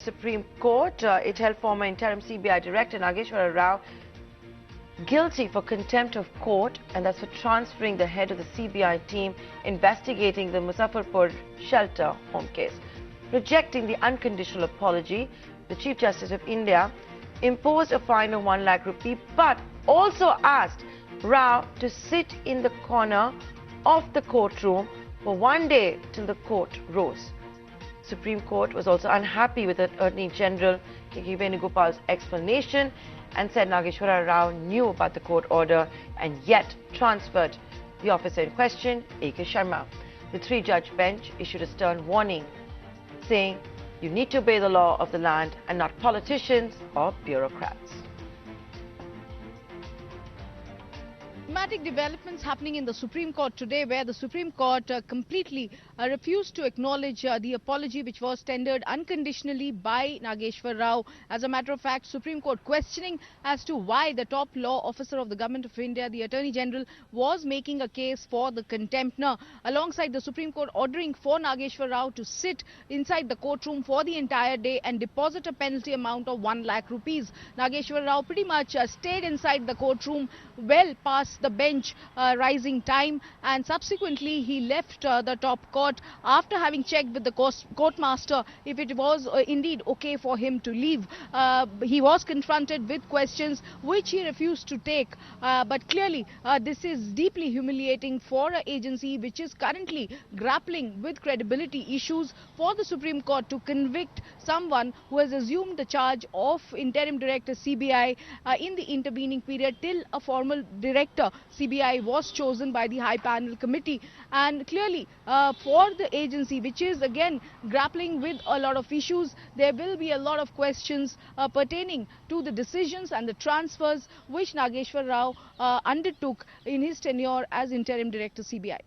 Supreme Court. It held former interim CBI Director Nageswara Rao guilty for contempt of court, and that's for transferring the head of the CBI team investigating the Muzaffarpur shelter home case. Rejecting the unconditional apology, the Chief Justice of India imposed a fine of 1 lakh rupee, but also asked Rao to sit in the corner of the courtroom for 1 day till the court rose. Supreme Court was also unhappy with the Attorney General K.K. Venugopal's explanation and said Nageswara Rao knew about the court order and yet transferred the officer in question, A.K. Sharma. The three-judge bench issued a stern warning, saying you need to obey the law of the land and not politicians or bureaucrats. Dramatic developments happening in the Supreme Court today, where the Supreme Court completely refused to acknowledge the apology which was tendered unconditionally by Nageswara Rao. As a matter of fact, Supreme Court questioning as to why the top law officer of the Government of India, the Attorney General, was making a case for the contempt. Now, alongside the Supreme Court ordering for Nageswara Rao to sit inside the courtroom for the entire day and deposit a penalty amount of 1 lakh rupees. Nageswara Rao pretty much stayed inside the courtroom well past the bench rising time, and subsequently he left the top court after having checked with the courtmaster if it was indeed okay for him to leave. He was confronted with questions which he refused to take, but clearly this is deeply humiliating for an agency which is currently grappling with credibility issues for the Supreme Court to convict someone who has assumed the charge of interim director CBI in the intervening period till a formal director CBI was chosen by the High Panel Committee. And clearly for the agency, which is again grappling with a lot of issues, there will be a lot of questions pertaining to the decisions and the transfers which Nageswara Rao undertook in his tenure as interim director CBI.